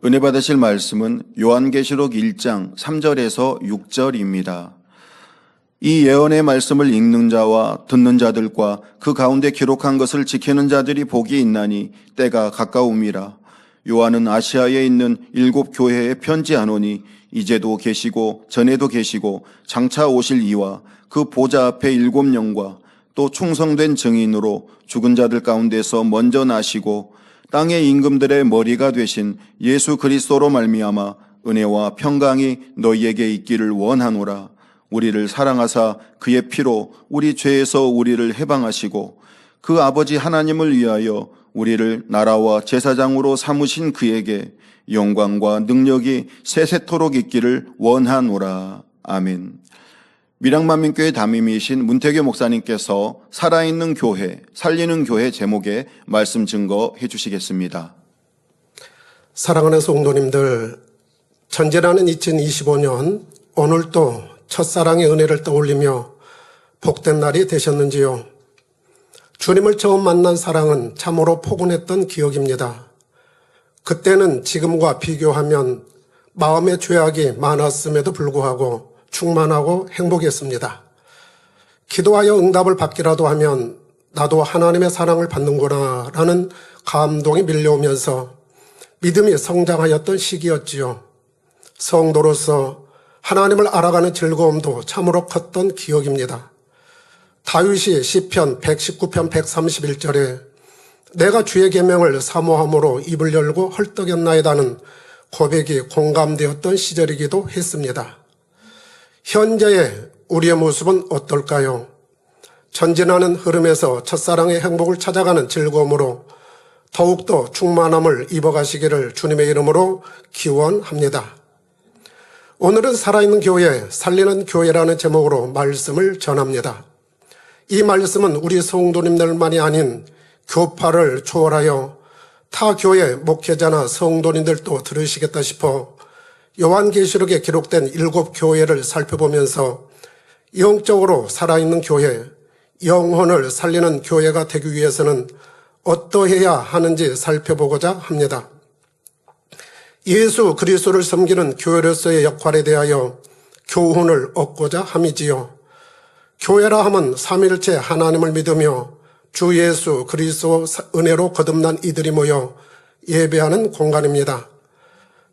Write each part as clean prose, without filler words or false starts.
은혜 받으실 말씀은 요한계시록 1장 3절에서 6절입니다. 이 예언의 말씀을 읽는 자와 듣는 자들과 그 가운데 기록한 것을 지키는 자들이 복이 있나니 때가 가까움이라. 요한은 아시아에 있는 7 교회에 편지하노니 이제도 계시고 전에도 계시고 장차 오실 이와 그 보좌 앞에 7 영과 또 충성된 증인으로 죽은 자들 가운데서 먼저 나시고 땅의 임금들의 머리가 되신 예수 그리스도로 말미암아 은혜와 평강이 너희에게 있기를 원하노라. 우리를 사랑하사 그의 피로 우리 죄에서 우리를 해방하시고 그 아버지 하나님을 위하여 우리를 나라와 제사장으로 삼으신 그에게 영광과 능력이 세세토록 있기를 원하노라. 아멘. 밀양만민교회 담임이신 문태교 목사님께서 살아있는 교회, 살리는 교회 제목의 말씀 증거해 주시겠습니다. 사랑하는 성도님들, 전진하는 2025년 오늘도 첫사랑의 은혜를 떠올리며 복된 날이 되셨는지요? 주님을 처음 만난 사랑은 참으로 포근했던 기억입니다. 그때는 지금과 비교하면 마음의 죄악이 많았음에도 불구하고 충만하고 행복했습니다. 기도하여 응답을 받기라도 하면 나도 하나님의 사랑을 받는구나 라는 감동이 밀려오면서 믿음이 성장하였던 시기였지요. 성도로서 하나님을 알아가는 즐거움도 참으로 컸던 기억입니다. 다윗이 시편 119편 131절에 내가 주의 계명을 사모함으로 입을 열고 헐떡였나이다는 고백이 공감되었던 시절이기도 했습니다. 현재의 우리의 모습은 어떨까요? 전진하는 흐름에서 첫사랑의 행복을 찾아가는 즐거움으로 더욱더 충만함을 입어가시기를 주님의 이름으로 기원합니다. 오늘은 살아있는 교회, 살리는 교회라는 제목으로 말씀을 전합니다. 이 말씀은 우리 성도님들만이 아닌 교파를 초월하여 타 교회 목회자나 성도님들도 들으시겠다 싶어 요한계시록에 기록된 7 교회를 살펴보면서 영적으로 살아있는 교회, 영혼을 살리는 교회가 되기 위해서는 어떠해야 하는지 살펴보고자 합니다. 예수 그리스도를 섬기는 교회로서의 역할에 대하여 교훈을 얻고자 함이지요. 교회라 하면 삼위일체 하나님을 믿으며 주 예수 그리스도 은혜로 거듭난 이들이 모여 예배하는 공간입니다.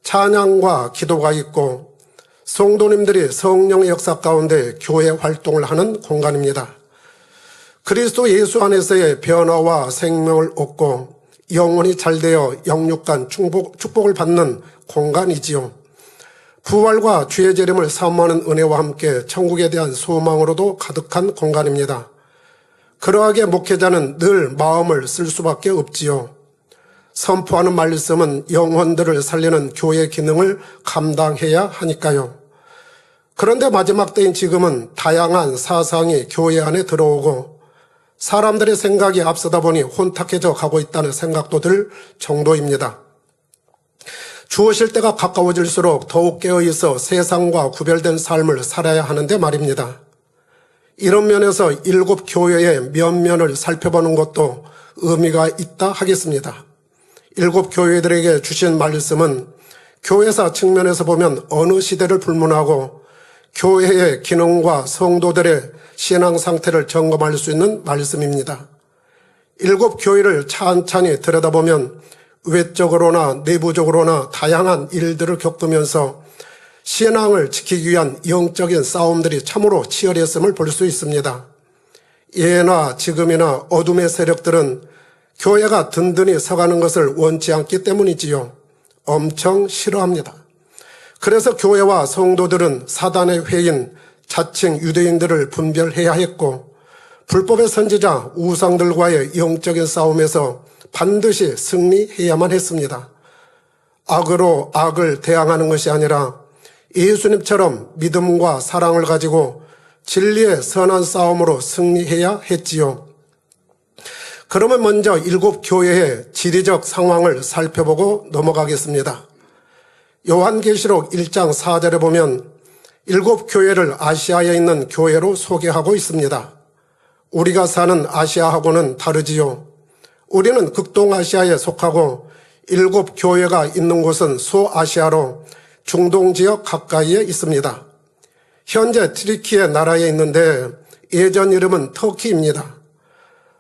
찬양과 기도가 있고 성도님들이 성령의 역사 가운데 교회 활동을 하는 공간입니다. 그리스도 예수 안에서의 변화와 생명을 얻고 영혼이 잘되어 영육간 축복을 받는 공간이지요. 부활과 주의 재림을 사모하는 은혜와 함께 천국에 대한 소망으로도 가득한 공간입니다. 그러하게 목회자는 늘 마음을 쓸 수밖에 없지요. 선포하는 말씀은 영혼들을 살리는 교회 기능을 감당해야 하니까요. 그런데 마지막 때인 지금은 다양한 사상이 교회 안에 들어오고 사람들의 생각이 앞서다 보니 혼탁해져 가고 있다는 생각도 들 정도입니다. 주어질 때가 가까워질수록 더욱 깨어있어 세상과 구별된 삶을 살아야 하는데 말입니다. 이런 면에서 7 교회의 면면을 살펴보는 것도 의미가 있다 하겠습니다. 7 교회들에게 주신 말씀은 교회사 측면에서 보면 어느 시대를 불문하고 교회의 기능과 성도들의 신앙 상태를 점검할 수 있는 말씀입니다. 7 교회를 찬찬히 들여다보면 외적으로나 내부적으로나 다양한 일들을 겪으면서 신앙을 지키기 위한 영적인 싸움들이 참으로 치열했음을 볼 수 있습니다. 예나 지금이나 어둠의 세력들은 교회가 든든히 서가는 것을 원치 않기 때문이지요. 엄청 싫어합니다. 그래서 교회와 성도들은 사단의 회인, 자칭 유대인들을 분별해야 했고 불법의 선지자 우상들과의 영적인 싸움에서 반드시 승리해야만 했습니다. 악으로 악을 대항하는 것이 아니라 예수님처럼 믿음과 사랑을 가지고 진리의 선한 싸움으로 승리해야 했지요. 그러면 먼저 7 교회의 지리적 상황을 살펴보고 넘어가겠습니다. 요한계시록 1장 4절에 보면 7 교회를 아시아에 있는 교회로 소개하고 있습니다. 우리가 사는 아시아하고는 다르지요. 우리는 극동아시아에 속하고 7교회가 있는 곳은 소아시아로 중동 지역 가까이에 있습니다. 현재 트리키에 나라에 있는데 예전 이름은 터키입니다.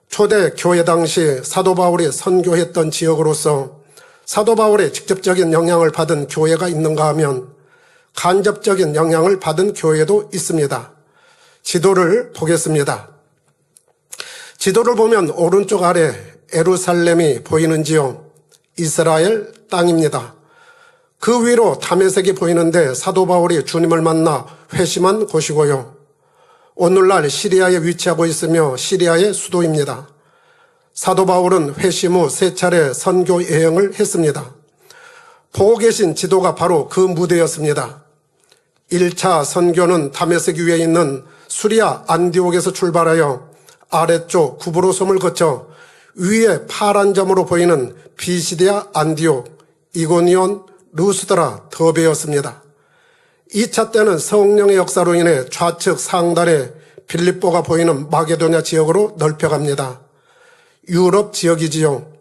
초대 교회 당시 사도 바울이 선교했던 지역으로서 사도 바울의 직접적인 영향을 받은 교회가 있는가 하면 간접적인 영향을 받은 교회도 있습니다. 지도를 보겠습니다. 지도를 보면 오른쪽 아래 예루살렘이 보이는지요? 이스라엘 땅입니다. 그 위로 다메섹이 보이는데 사도 바울이 주님을 만나 회심한 곳이고요. 오늘날 시리아에 위치하고 있으며 시리아의 수도입니다. 사도 바울은 회심 후 3차례 선교 여행을 했습니다. 보고 계신 지도가 바로 그 무대였습니다. 1차 선교는 다메섹 위에 있는 수리아 안디옥에서 출발하여 아래쪽 구브로섬을 거쳐 위에 파란 점으로 보이는 비시디아 안디옥, 이고니온, 루스드라, 더베였습니다. 2차 때는 성령의 역사로 인해 좌측 상단에 빌립보가 보이는 마게도냐 지역으로 넓혀갑니다. 유럽 지역이지요.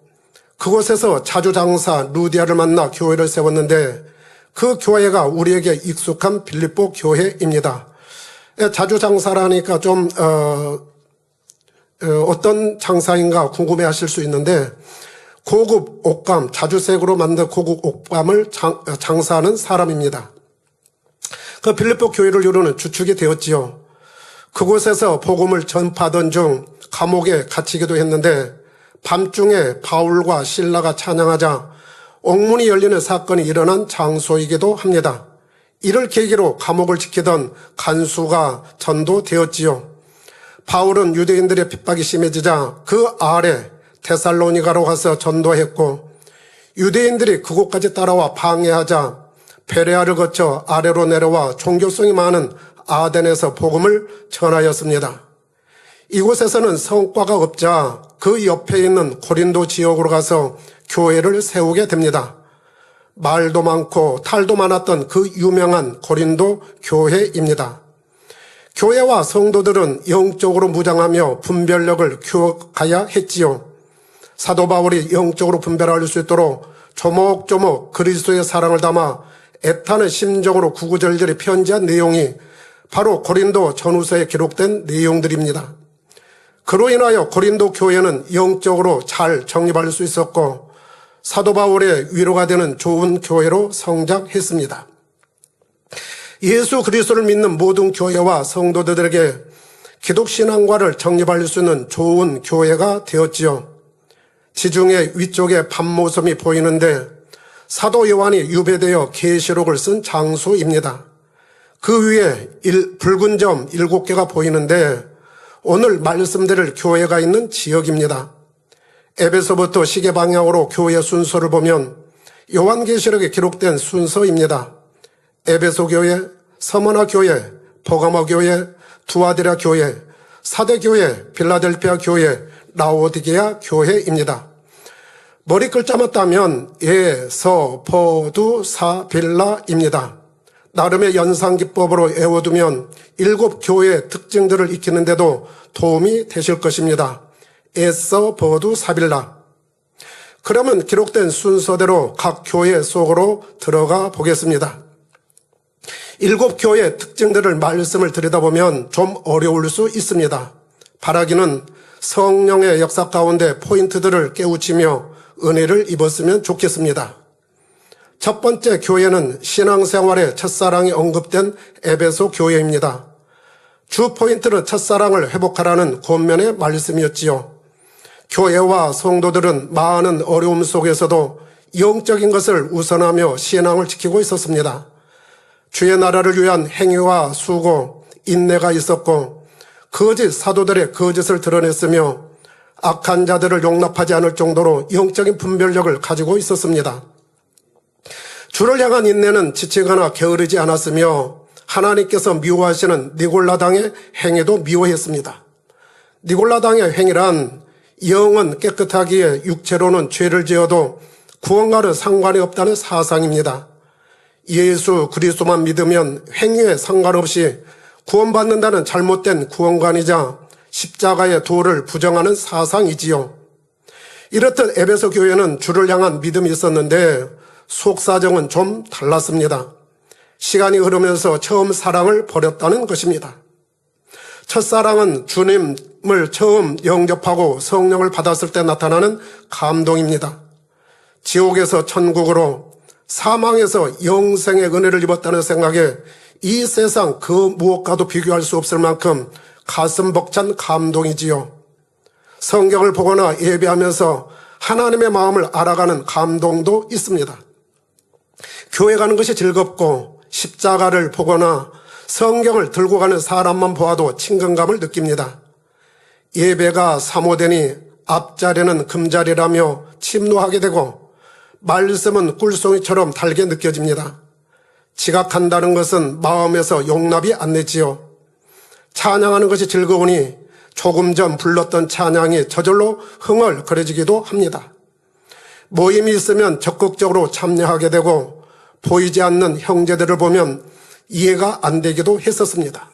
그곳에서 자주장사 루디아를 만나 교회를 세웠는데 그 교회가 우리에게 익숙한 빌립보 교회입니다. 자주장사라니까 좀 어떤 장사인가 궁금해 하실 수 있는데 고급 옷감, 자주색으로 만든 고급 옷감을 장사하는 사람입니다. 그 빌립보 교회를 이루는 주축이 되었지요. 그곳에서 복음을 전파하던 중 감옥에 갇히기도 했는데 밤중에 바울과 실라가 찬양하자 옥문이 열리는 사건이 일어난 장소이기도 합니다. 이를 계기로 감옥을 지키던 간수가 전도되었지요. 바울은 유대인들의 핍박이 심해지자 그 아래 데살로니가로 가서 전도했고 유대인들이 그곳까지 따라와 방해하자 베레아를 거쳐 아래로 내려와 종교성이 많은 아덴에서 복음을 전하였습니다. 이곳에서는 성과가 없자 그 옆에 있는 고린도 지역으로 가서 교회를 세우게 됩니다. 말도 많고 탈도 많았던 그 유명한 고린도 교회입니다. 교회와 성도들은 영적으로 무장하며 분별력을 키워가야 했지요. 사도 바울이 영적으로 분별할 수 있도록 조목조목 그리스도의 사랑을 담아 애타는 심정으로 구구절절히 편지한 내용이 바로 고린도 전후서에 기록된 내용들입니다. 그로 인하여 고린도 교회는 영적으로 잘 정립할 수 있었고 사도 바울의 위로가 되는 좋은 교회로 성장했습니다. 예수 그리스도를 믿는 모든 교회와 성도들에게 기독신앙과를 정립할 수 있는 좋은 교회가 되었지요. 지중해 위쪽에 밤모섬이 보이는데 사도 요한이 유배되어 계시록을 쓴 장소입니다. 그 위에 붉은 점 7개가 보이는데 오늘 말씀드릴 교회가 있는 지역입니다. 에베소부터 시계 방향으로 교회 순서를 보면 요한계시록에 기록된 순서입니다. 에베소 교회, 서머나 교회, 버가모 교회, 두아디라 교회, 사대 교회, 빌라델피아 교회, 라오디게아 교회입니다. 머리 글자만 따면 서, 버, 두, 사, 빌라입니다. 나름의 연상기법으로 외워두면 7교회의 특징들을 익히는데도 도움이 되실 것입니다. 에서, 버두, 사빌라. 그러면 기록된 순서대로 각 교회 속으로 들어가 보겠습니다. 7교회의 특징들을 말씀을 들여다보면 좀 어려울 수 있습니다. 바라기는 성령의 역사 가운데 포인트들을 깨우치며 은혜를 입었으면 좋겠습니다. 첫 번째 교회는 신앙생활의 첫사랑이 언급된 에베소 교회입니다. 주 포인트는 첫사랑을 회복하라는 권면의 말씀이었지요. 교회와 성도들은 많은 어려움 속에서도 영적인 것을 우선하며 신앙을 지키고 있었습니다. 주의 나라를 위한 행위와 수고, 인내가 있었고 거짓 사도들의 거짓을 드러냈으며 악한 자들을 용납하지 않을 정도로 영적인 분별력을 가지고 있었습니다. 주를 향한 인내는 지치거나 게으르지 않았으며 하나님께서 미워하시는 니골라당의 행위도 미워했습니다. 니골라당의 행위란 영은 깨끗하기에 육체로는 죄를 지어도 구원과는 상관이 없다는 사상입니다. 예수 그리스도만 믿으면 행위에 상관없이 구원받는다는 잘못된 구원관이자 십자가의 도를 부정하는 사상이지요. 이렇듯 에베소 교회는 주를 향한 믿음이 있었는데 속사정은 좀 달랐습니다. 시간이 흐르면서 처음 사랑을 버렸다는 것입니다. 첫사랑은 주님을 처음 영접하고 성령을 받았을 때 나타나는 감동입니다. 지옥에서 천국으로, 사망에서 영생의 은혜를 입었다는 생각에 이 세상 그 무엇과도 비교할 수 없을 만큼 가슴 벅찬 감동이지요. 성경을 보거나 예배하면서 하나님의 마음을 알아가는 감동도 있습니다. 교회 가는 것이 즐겁고 십자가를 보거나 성경을 들고 가는 사람만 보아도 친근감을 느낍니다. 예배가 사모되니 앞자리는 금자리라며 침노하게 되고 말씀은 꿀송이처럼 달게 느껴집니다. 지각한다는 것은 마음에서 용납이 안 되지요. 찬양하는 것이 즐거우니 조금 전 불렀던 찬양이 저절로 흥얼거려지기도 합니다. 모임이 있으면 적극적으로 참여하게 되고 보이지 않는 형제들을 보면 이해가 안 되기도 했었습니다.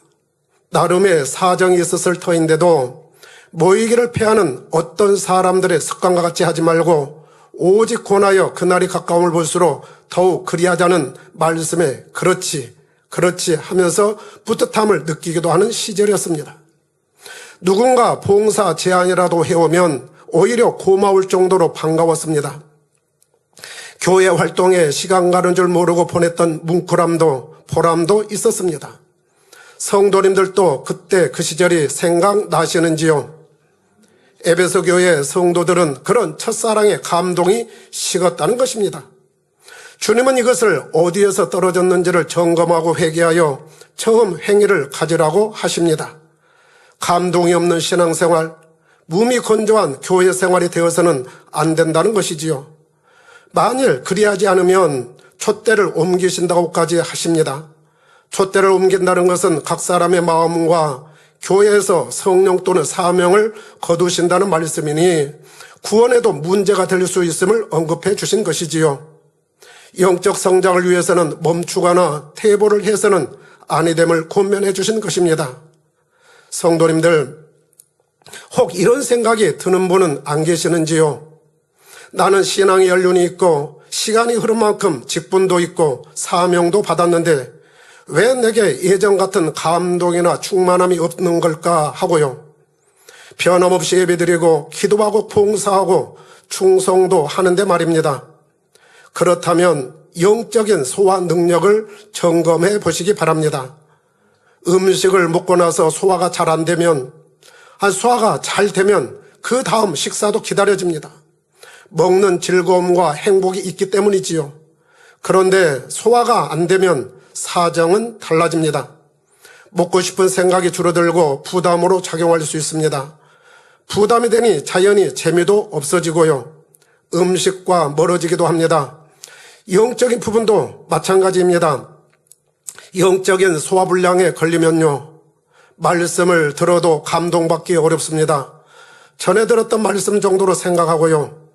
나름의 사정이 있었을 터인데도 모이기를 패하는 어떤 사람들의 습관과 같이 하지 말고 오직 권하여 그날이 가까움을 볼수록 더욱 그리하자는 말씀에 그렇지 하면서 뿌듯함을 느끼기도 하는 시절이었습니다. 누군가 봉사 제안이라도 해오면 오히려 고마울 정도로 반가웠습니다. 교회 활동에 시간 가는 줄 모르고 보냈던 뭉클함도 보람도 있었습니다. 성도님들도 그때 그 시절이 생각나시는지요? 에베소 교회 성도들은 그런 첫사랑의 감동이 식었다는 것입니다. 주님은 이것을 어디에서 떨어졌는지를 점검하고 회개하여 처음 행위를 가지라고 하십니다. 감동이 없는 신앙생활, 몸이 건조한 교회 생활이 되어서는 안 된다는 것이지요. 만일 그리하지 않으면 촛대를 옮기신다고까지 하십니다. 촛대를 옮긴다는 것은 각 사람의 마음과 교회에서 성령 또는 사명을 거두신다는 말씀이니 구원에도 문제가 될 수 있음을 언급해 주신 것이지요. 영적 성장을 위해서는 멈추거나 퇴보를 해서는 아니 됨을 권면해 주신 것입니다. 성도님들, 혹 이런 생각이 드는 분은 안 계시는지요? 나는 신앙의 연륜이 있고 시간이 흐른 만큼 직분도 있고 사명도 받았는데 왜 내게 예전 같은 감동이나 충만함이 없는 걸까 하고요. 변함없이 예배드리고 기도하고 봉사하고 충성도 하는데 말입니다. 그렇다면 영적인 소화 능력을 점검해 보시기 바랍니다. 음식을 먹고 나서 소화가 잘 안 되면, 소화가 잘 되면 그 다음 식사도 기다려집니다. 먹는 즐거움과 행복이 있기 때문이지요. 그런데 소화가 안 되면 사정은 달라집니다. 먹고 싶은 생각이 줄어들고 부담으로 작용할 수 있습니다. 부담이 되니 자연히 재미도 없어지고요. 음식과 멀어지기도 합니다. 영적인 부분도 마찬가지입니다. 영적인 소화불량에 걸리면요, 말씀을 들어도 감동받기 어렵습니다. 전에 들었던 말씀 정도로 생각하고요,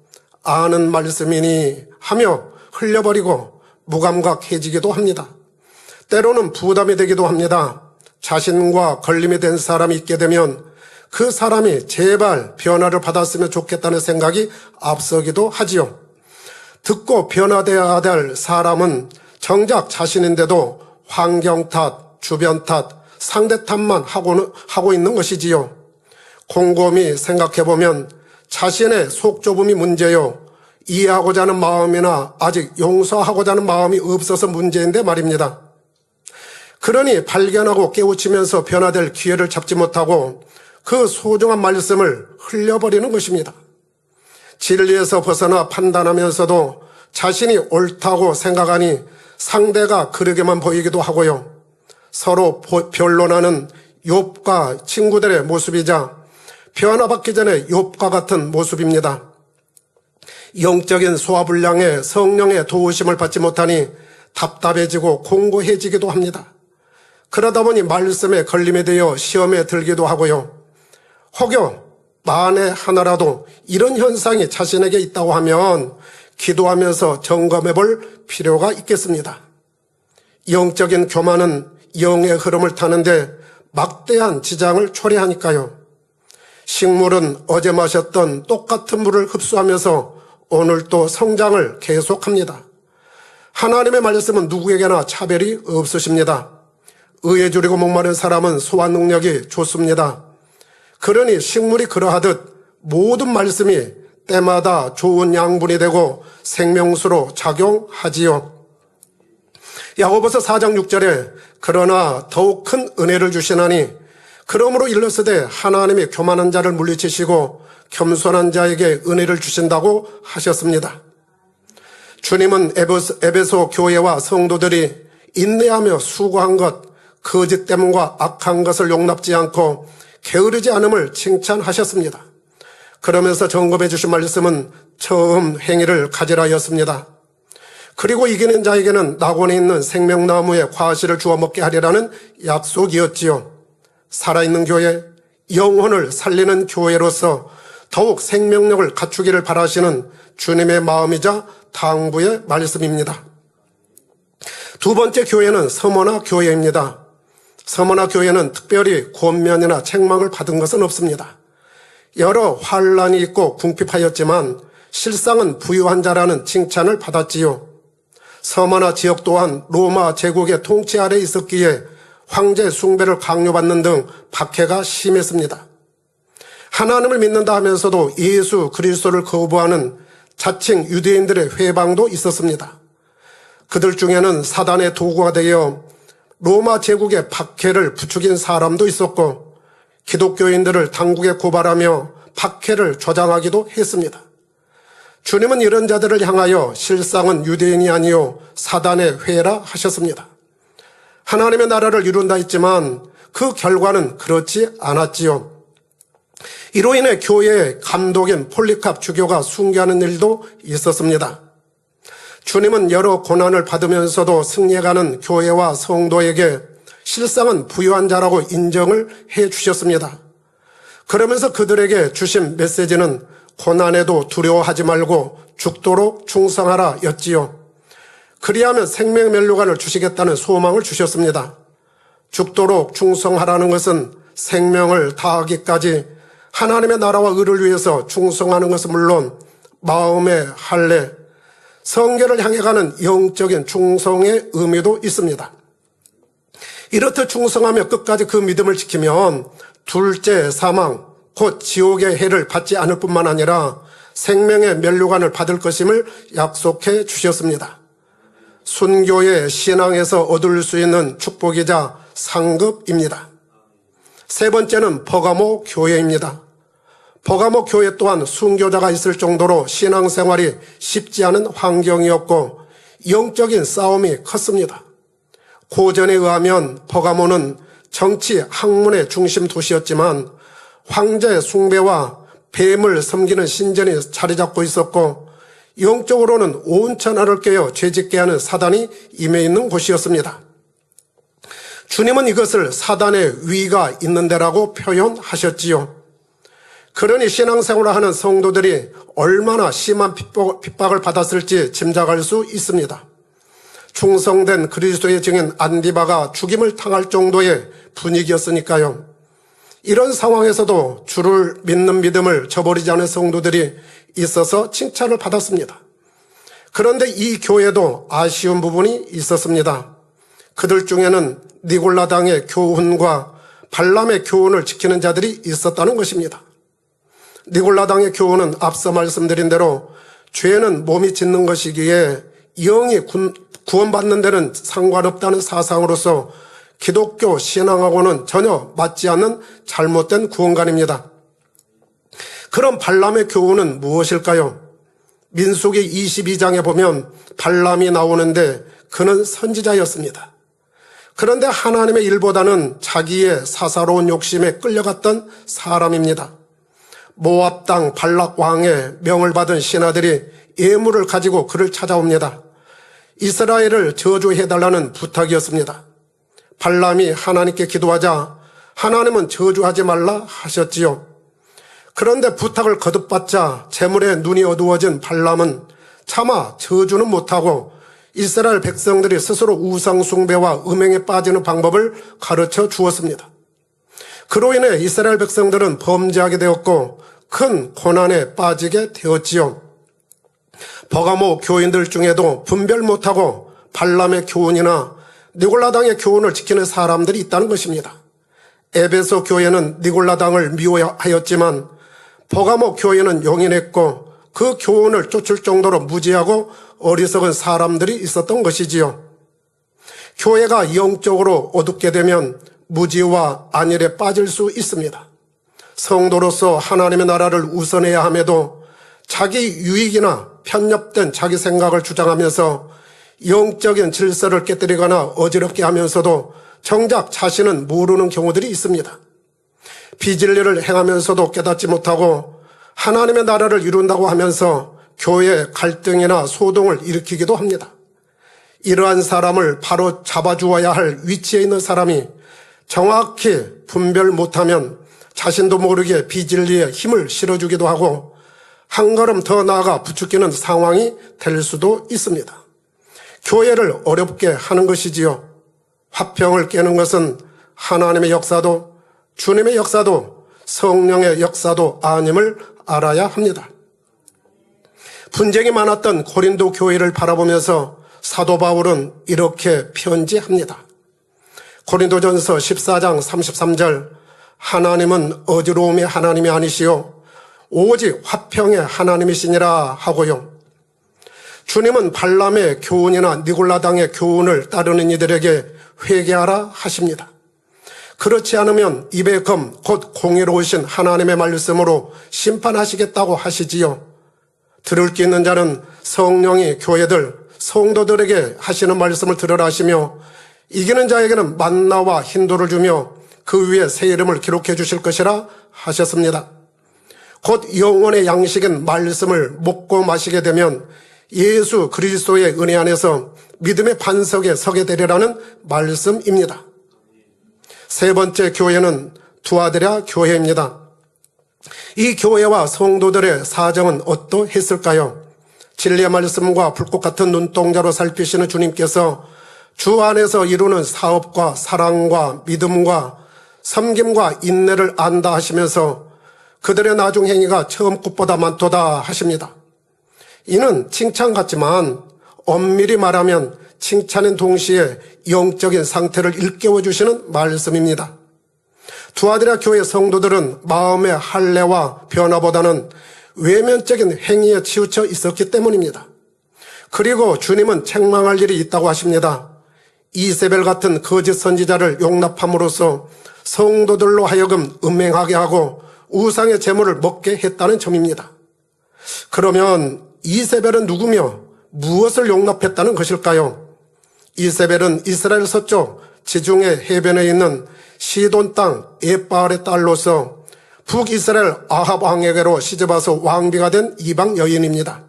아는 말씀이니 하며 흘려버리고 무감각해지기도 합니다. 때로는 부담이 되기도 합니다. 자신과 걸림이 된 사람이 있게 되면 그 사람이 제발 변화를 받았으면 좋겠다는 생각이 앞서기도 하지요. 듣고 변화되어야 될 사람은 정작 자신인데도 환경 탓, 주변 탓, 상대 탓만 하고 있는 것이지요. 곰곰이 생각해보면 자신의 속 좁음이 문제요, 이해하고자 하는 마음이나 아직 용서하고자 하는 마음이 없어서 문제인데 말입니다. 그러니 발견하고 깨우치면서 변화될 기회를 잡지 못하고 그 소중한 말씀을 흘려버리는 것입니다. 진리에서 벗어나 판단하면서도 자신이 옳다고 생각하니 상대가 그러게만 보이기도 하고요. 서로 변론하는 욥과 친구들의 모습이자 변화받기 전에 욥과 같은 모습입니다. 영적인 소화불량에 성령의 도우심을 받지 못하니 답답해지고 공고해지기도 합니다. 그러다 보니 말씀에 걸림이 되어 시험에 들기도 하고요. 혹여 만에 하나라도 이런 현상이 자신에게 있다고 하면 기도하면서 점검해 볼 필요가 있겠습니다. 영적인 교만은 영의 흐름을 타는데 막대한 지장을 초래하니까요. 식물은 어제 마셨던 똑같은 물을 흡수하면서 오늘 또 성장을 계속합니다. 하나님의 말씀은 누구에게나 차별이 없으십니다. 의에 줄이고 목마른 사람은 소화 능력이 좋습니다. 그러니 식물이 그러하듯 모든 말씀이 때마다 좋은 양분이 되고 생명수로 작용하지요. 야고보서 4장 6절에 그러나 더욱 큰 은혜를 주시나니 그러므로 일렀으되 하나님이 교만한 자를 물리치시고 겸손한 자에게 은혜를 주신다고 하셨습니다. 주님은 에베소 교회와 성도들이 인내하며 수고한 것, 거짓됨과 악한 것을 용납지 않고 게으르지 않음을 칭찬하셨습니다. 그러면서 점검해 주신 말씀은 처음 행위를 가지라였습니다. 그리고 이기는 자에게는 낙원에 있는 생명나무의 과실을 주워 먹게 하리라는 약속이었지요. 살아있는 교회, 영혼을 살리는 교회로서 더욱 생명력을 갖추기를 바라시는 주님의 마음이자 당부의 말씀입니다. 두 번째 교회는 서머나 교회입니다. 서머나 교회는 특별히 권면이나 책망을 받은 것은 없습니다. 여러 환란이 있고 궁핍하였지만 실상은 부유한 자라는 칭찬을 받았지요. 서머나 지역 또한 로마 제국의 통치 아래 있었기에 황제 숭배를 강요받는 등 박해가 심했습니다. 하나님을 믿는다 하면서도 예수 그리스도를 거부하는 자칭 유대인들의 회방도 있었습니다. 그들 중에는 사단의 도구가 되어 로마 제국의 박해를 부추긴 사람도 있었고 기독교인들을 당국에 고발하며 박해를 조장하기도 했습니다. 주님은 이런 자들을 향하여 실상은 유대인이 아니요 사단의 회라 하셨습니다. 하나님의 나라를 이룬다 했지만 그 결과는 그렇지 않았지요. 이로 인해 교회의 감독인 폴리캅 주교가 순교하는 일도 있었습니다. 주님은 여러 고난을 받으면서도 승리해가는 교회와 성도에게 실상은 부유한 자라고 인정을 해 주셨습니다. 그러면서 그들에게 주신 메시지는 고난에도 두려워하지 말고 죽도록 충성하라 였지요. 그리하면 생명면류관을 주시겠다는 소망을 주셨습니다. 죽도록 충성하라는 것은 생명을 다하기까지 하나님의 나라와 의를 위해서 충성하는 것은 물론 마음의 할례, 성결을 향해 가는 영적인 충성의 의미도 있습니다. 이렇듯 충성하며 끝까지 그 믿음을 지키면 둘째 사망, 곧 지옥의 해를 받지 않을 뿐만 아니라 생명의 면류관을 받을 것임을 약속해 주셨습니다. 순교의 신앙에서 얻을 수 있는 축복이자 상급입니다. 세 번째는 버가모 교회입니다. 버가모 교회 또한 순교자가 있을 정도로 신앙생활이 쉽지 않은 환경이었고 영적인 싸움이 컸습니다. 고전에 의하면 버가모는 정치 학문의 중심 도시였지만 황제 숭배와 뱀을 섬기는 신전이 자리 잡고 있었고 영적으로는 온 천하를 깨어 죄짓게 하는 사단이 임해 있는 곳이었습니다. 주님은 이것을 사단의 위가 있는 데라고 표현하셨지요. 그러니 신앙생활을 하는 성도들이 얼마나 심한 핍박을 받았을지 짐작할 수 있습니다. 충성된 그리스도의 증인 안디바가 죽임을 당할 정도의 분위기였으니까요. 이런 상황에서도 주를 믿는 믿음을 저버리지 않은 성도들이 있어서 칭찬을 받았습니다. 그런데 이 교회도 아쉬운 부분이 있었습니다. 그들 중에는 니골라당의 교훈과 발람의 교훈을 지키는 자들이 있었다는 것입니다. 니골라당의 교훈은 앞서 말씀드린 대로 죄는 몸이 짓는 것이기에 영이 구원받는 데는 상관없다는 사상으로서 기독교 신앙하고는 전혀 맞지 않는 잘못된 구원관입니다. 그럼 발람의 교훈은 무엇일까요? 민수기 22장에 보면 발람이 나오는데 그는 선지자였습니다. 그런데 하나님의 일보다는 자기의 사사로운 욕심에 끌려갔던 사람입니다. 모압 땅 발락 왕의 명을 받은 신하들이 예물을 가지고 그를 찾아옵니다. 이스라엘을 저주해달라는 부탁이었습니다. 발람이 하나님께 기도하자 하나님은 저주하지 말라 하셨지요. 그런데 부탁을 거듭받자 재물에 눈이 어두워진 발람은 차마 저주는 못하고 이스라엘 백성들이 스스로 우상 숭배와 음행에 빠지는 방법을 가르쳐 주었습니다. 그로 인해 이스라엘 백성들은 범죄하게 되었고 큰 고난에 빠지게 되었지요. 버가모 교인들 중에도 분별 못하고 발람의 교훈이나 니골라당의 교훈을 지키는 사람들이 있다는 것입니다. 에베소 교회는 니골라당을 미워하였지만 버가모 교회는 용인했고 그 교훈을 쫓을 정도로 무지하고 어리석은 사람들이 있었던 것이지요. 교회가 영적으로 어둡게 되면 무지와 안일에 빠질 수 있습니다. 성도로서 하나님의 나라를 우선해야 함에도 자기 유익이나 편협된 자기 생각을 주장하면서 영적인 질서를 깨뜨리거나 어지럽게 하면서도 정작 자신은 모르는 경우들이 있습니다. 비진리를 행하면서도 깨닫지 못하고 하나님의 나라를 이룬다고 하면서 교회에 갈등이나 소동을 일으키기도 합니다. 이러한 사람을 바로 잡아주어야 할 위치에 있는 사람이 정확히 분별 못하면 자신도 모르게 비진리에 힘을 실어주기도 하고 한 걸음 더 나아가 부추기는 상황이 될 수도 있습니다. 교회를 어렵게 하는 것이지요. 화평을 깨는 것은 하나님의 역사도 주님의 역사도 성령의 역사도 아님을 알아야 합니다. 분쟁이 많았던 고린도 교회를 바라보면서 사도 바울은 이렇게 편지합니다. 고린도전서 14장 33절 하나님은 어지러움의 하나님이 아니시요 오직 화평의 하나님이시니라 하고요. 주님은 발람의 교훈이나 니골라당의 교훈을 따르는 이들에게 회개하라 하십니다. 그렇지 않으면 입의 검 곧 공의로우신 하나님의 말씀으로 심판하시겠다고 하시지요. 들을 게 있는 자는 성령이 교회들 성도들에게 하시는 말씀을 들으라 하시며 이기는 자에게는 만나와 힌도를 주며 그 위에 새 이름을 기록해 주실 것이라 하셨습니다. 곧 영혼의 양식인 말씀을 먹고 마시게 되면 예수 그리스도의 은혜 안에서 믿음의 반석에 서게 되리라는 말씀입니다. 세 번째 교회는 두아드라 교회입니다. 이 교회와 성도들의 사정은 어떠했을까요? 진리의 말씀과 불꽃 같은 눈동자로 살피시는 주님께서 주 안에서 이루는 사업과 사랑과 믿음과 섬김과 인내를 안다 하시면서 그들의 나중 행위가 처음 것보다 많도다 하십니다. 이는 칭찬 같지만 엄밀히 말하면 칭찬인 동시에 영적인 상태를 일깨워 주시는 말씀입니다. 두아드라 교회 성도들은 마음의 할례와 변화보다는 외면적인 행위에 치우쳐 있었기 때문입니다. 그리고 주님은 책망할 일이 있다고 하십니다. 이세벨 같은 거짓 선지자를 용납함으로써 성도들로 하여금 음행하게 하고 우상의 재물을 먹게 했다는 점입니다. 그러면 이세벨은 누구며 무엇을 용납했다는 것일까요? 이세벨은 이스라엘 서쪽 지중해 해변에 있는 시돈 땅 에바알의 딸로서 북이스라엘 아합 왕에게로 시집와서 왕비가 된 이방 여인입니다.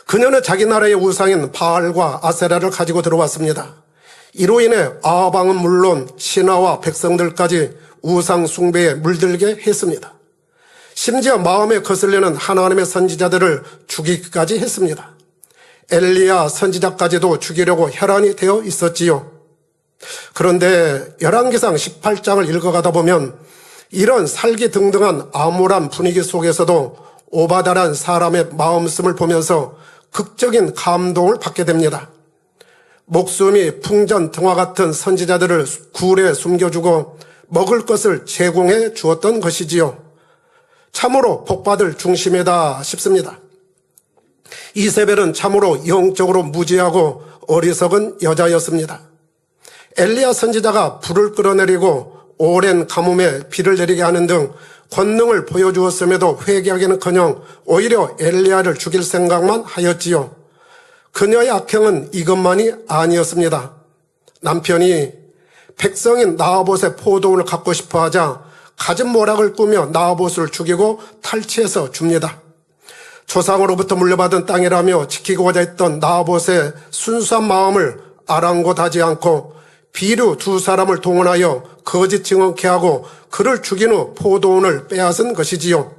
그녀는 자기 나라의 우상인 바알과 아세라를 가지고 들어왔습니다. 이로 인해 아합 왕은 물론 신하와 백성들까지 우상 숭배에 물들게 했습니다. 심지어 마음에 거슬리는 하나님의 선지자들을 죽이기까지 했습니다. 엘리야 선지자까지도 죽이려고 혈안이 되어 있었지요. 그런데 열왕기상 18장을 읽어가다 보면 이런 살기등등한 암울한 분위기 속에서도 오바다란 사람의 마음씀을 보면서 극적인 감동을 받게 됩니다. 목숨이 풍전등화 같은 선지자들을 굴에 숨겨주고 먹을 것을 제공해 주었던 것이지요. 참으로 복받을 중심이다 싶습니다. 이세벨은 참으로 영적으로 무지하고 어리석은 여자였습니다. 엘리야 선지자가 불을 끌어내리고 오랜 가뭄에 비를 내리게 하는 등 권능을 보여주었음에도 회개하기는커녕 오히려 엘리야를 죽일 생각만 하였지요. 그녀의 악행은 이것만이 아니었습니다. 남편이 백성인 나아봇의 포도원을 갖고 싶어 하자 가진 모락을 꾸며 나아봇을 죽이고 탈취해서 줍니다. 조상으로부터 물려받은 땅이라며 지키고자 했던 나아봇의 순수한 마음을 아랑곳하지 않고 비류 두 사람을 동원하여 거짓 증언케 하고 그를 죽인 후 포도원을 빼앗은 것이지요.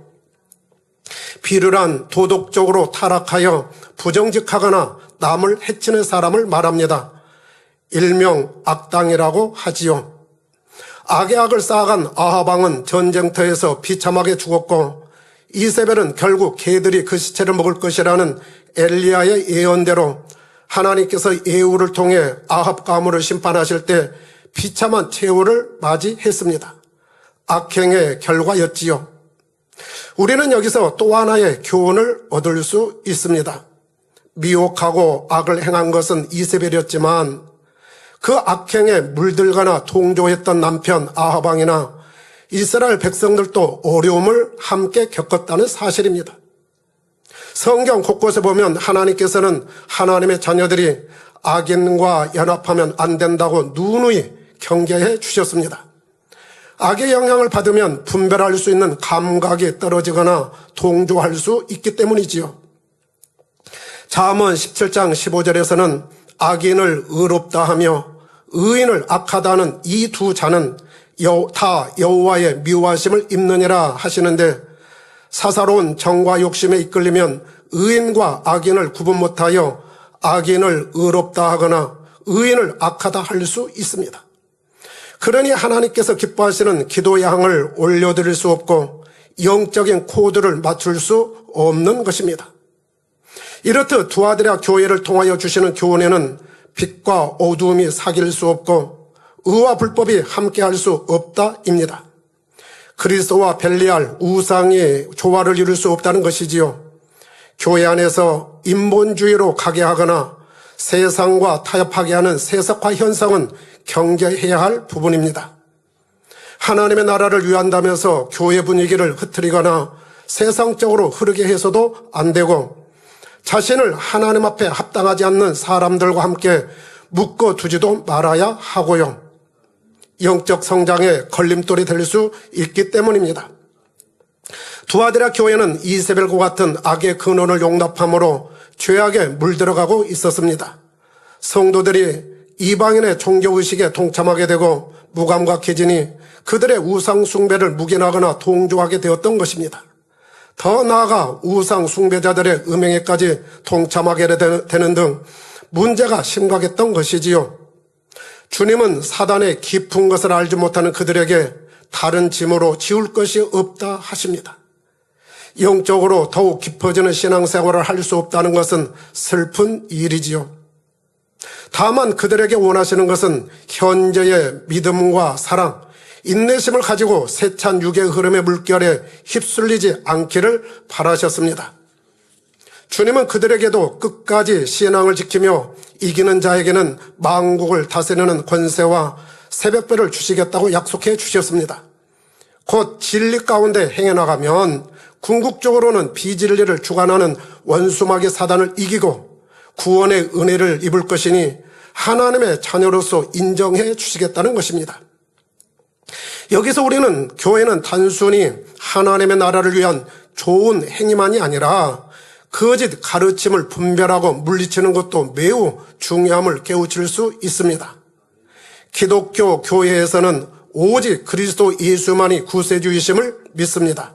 비류란 도덕적으로 타락하여 부정직하거나 남을 해치는 사람을 말합니다. 일명 악당이라고 하지요. 악의 악을 쌓아간 아합 왕은 전쟁터에서 비참하게 죽었고, 이세벨은 결국 개들이 그 시체를 먹을 것이라는 엘리야의 예언대로 하나님께서 예후를 통해 아합 가문을 심판하실 때 비참한 최후를 맞이했습니다. 악행의 결과였지요. 우리는 여기서 또 하나의 교훈을 얻을 수 있습니다. 미혹하고 악을 행한 것은 이세벨이었지만 그 악행에 물들거나 동조했던 남편 아합 왕이나 이스라엘 백성들도 어려움을 함께 겪었다는 사실입니다. 성경 곳곳에 보면 하나님께서는 하나님의 자녀들이 악인과 연합하면 안 된다고 누누이 경계해 주셨습니다. 악의 영향을 받으면 분별할 수 있는 감각이 떨어지거나 동조할 수 있기 때문이지요. 잠언 17장 15절에서는 악인을 의롭다 하며 의인을 악하다 하는 이 두 자는 다 여호와의 미워하심을 입느니라 하시는데, 사사로운 정과 욕심에 이끌리면 의인과 악인을 구분 못하여 악인을 의롭다 하거나 의인을 악하다 할 수 있습니다. 그러니 하나님께서 기뻐하시는 기도의 향을 올려드릴 수 없고 영적인 코드를 맞출 수 없는 것입니다. 이렇듯 두아드라 교회를 통하여 주시는 교훈에는 빛과 어두움이 사귈 수 없고 의와 불법이 함께할 수 없다입니다. 그리스도와 벨리알 우상이 조화를 이룰 수 없다는 것이지요. 교회 안에서 인본주의로 가게 하거나 세상과 타협하게 하는 세속화 현상은 경계해야 할 부분입니다. 하나님의 나라를 위한다면서 교회 분위기를 흐트리거나 세상적으로 흐르게 해서도 안 되고, 자신을 하나님 앞에 합당하지 않는 사람들과 함께 묶어두지도 말아야 하고요. 영적 성장에 걸림돌이 될 수 있기 때문입니다. 두아드라 교회는 이세벨과 같은 악의 근원을 용납함으로 죄악에 물들어가고 있었습니다. 성도들이 이방인의 종교의식에 동참하게 되고 무감각해지니 그들의 우상 숭배를 묵인하거나 동조하게 되었던 것입니다. 더 나아가 우상 숭배자들의 음행에까지 동참하게 되는 등 문제가 심각했던 것이지요. 주님은 사단의 깊은 것을 알지 못하는 그들에게 다른 짐으로 지울 것이 없다 하십니다. 영적으로 더욱 깊어지는 신앙생활을 할 수 없다는 것은 슬픈 일이지요. 다만 그들에게 원하시는 것은 현재의 믿음과 사랑, 인내심을 가지고 세찬 육의 흐름의 물결에 휩쓸리지 않기를 바라셨습니다. 주님은 그들에게도 끝까지 신앙을 지키며 이기는 자에게는 만국을 다스리는 권세와 새벽별을 주시겠다고 약속해 주셨습니다. 곧 진리 가운데 행해 나가면 궁극적으로는 비진리를 주관하는 원수마귀 사단을 이기고 구원의 은혜를 입을 것이니 하나님의 자녀로서 인정해 주시겠다는 것입니다. 여기서 우리는 교회는 단순히 하나님의 나라를 위한 좋은 행위만이 아니라 거짓 가르침을 분별하고 물리치는 것도 매우 중요함을 깨우칠 수 있습니다. 기독교 교회에서는 오직 그리스도 예수만이 구세주이심을 믿습니다.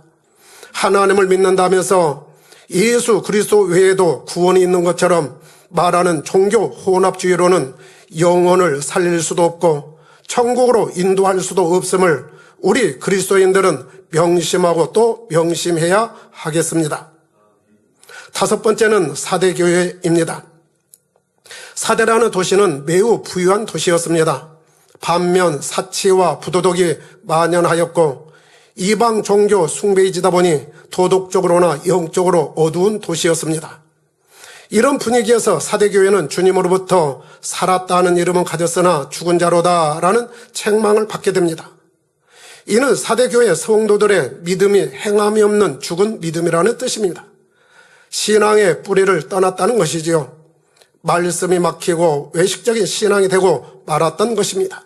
하나님을 믿는다면서 예수 그리스도 외에도 구원이 있는 것처럼 말하는 종교 혼합주의로는 영혼을 살릴 수도 없고 천국으로 인도할 수도 없음을 우리 그리스도인들은 명심하고 또 명심해야 하겠습니다. 다섯 번째는 사대교회입니다. 사대라는 도시는 매우 부유한 도시였습니다. 반면 사치와 부도덕이 만연하였고 이방 종교 숭배이지다 보니 도덕적으로나 영적으로 어두운 도시였습니다. 이런 분위기에서 사대교회는 주님으로부터 살았다는 이름은 가졌으나 죽은 자로다라는 책망을 받게 됩니다. 이는 사대교회 성도들의 믿음이 행함이 없는 죽은 믿음이라는 뜻입니다. 신앙의 뿌리를 떠났다는 것이지요. 말씀이 막히고 외식적인 신앙이 되고 말았던 것입니다.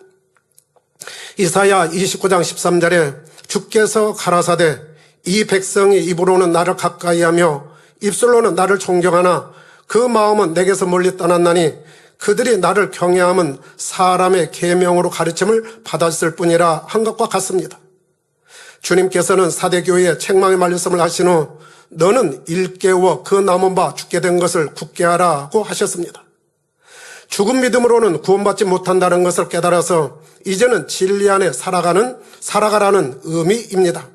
이사야 29장 13절에 주께서 가라사대 이 백성이 입으로는 나를 가까이하며 입술로는 나를 존경하나 그 마음은 내게서 멀리 떠났나니 그들이 나를 경외함은 사람의 계명으로 가르침을 받았을 뿐이라 한 것과 같습니다. 주님께서는 사대교회에 책망의 말씀을 하신 후 너는 일깨워 그 남은 바 죽게 된 것을 굳게 하라고 하셨습니다. 죽은 믿음으로는 구원받지 못한다는 것을 깨달아서 이제는 진리 안에 살아가라는 의미입니다.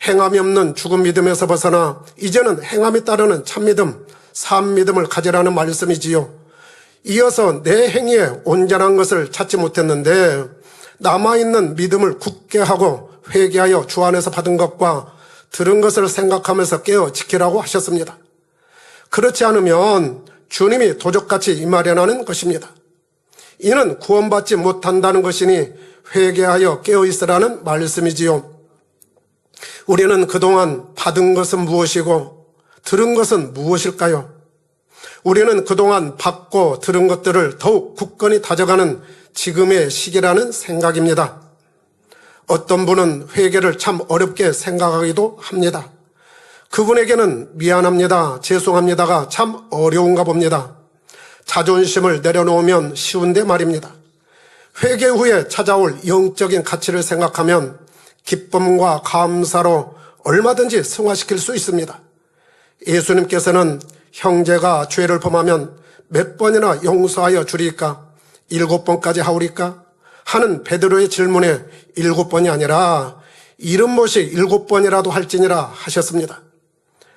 행함이 없는 죽은 믿음에서 벗어나 이제는 행함이 따르는 참믿음, 산 믿음을 가지라는 말씀이지요. 이어서 내 행위에 온전한 것을 찾지 못했는데 남아있는 믿음을 굳게 하고 회개하여 주 안에서 받은 것과 들은 것을 생각하면서 깨어 지키라고 하셨습니다. 그렇지 않으면 주님이 도적같이 임하려는 것입니다. 이는 구원받지 못한다는 것이니 회개하여 깨어 있으라는 말씀이지요. 우리는 그동안 받은 것은 무엇이고 들은 것은 무엇일까요? 우리는 그동안 받고 들은 것들을 더욱 굳건히 다져가는 지금의 시기라는 생각입니다. 어떤 분은 회개를 참 어렵게 생각하기도 합니다. 그분에게는 미안합니다, 죄송합니다가 참 어려운가 봅니다. 자존심을 내려놓으면 쉬운데 말입니다. 회개 후에 찾아올 영적인 가치를 생각하면 기쁨과 감사로 얼마든지 승화시킬 수 있습니다. 예수님께서는 형제가 죄를 범하면 몇 번이나 용서하여 주리까? 7번까지 하오리까? 하는 베드로의 질문에 7번이 아니라 70번씩 7번이라도 할지니라 하셨습니다.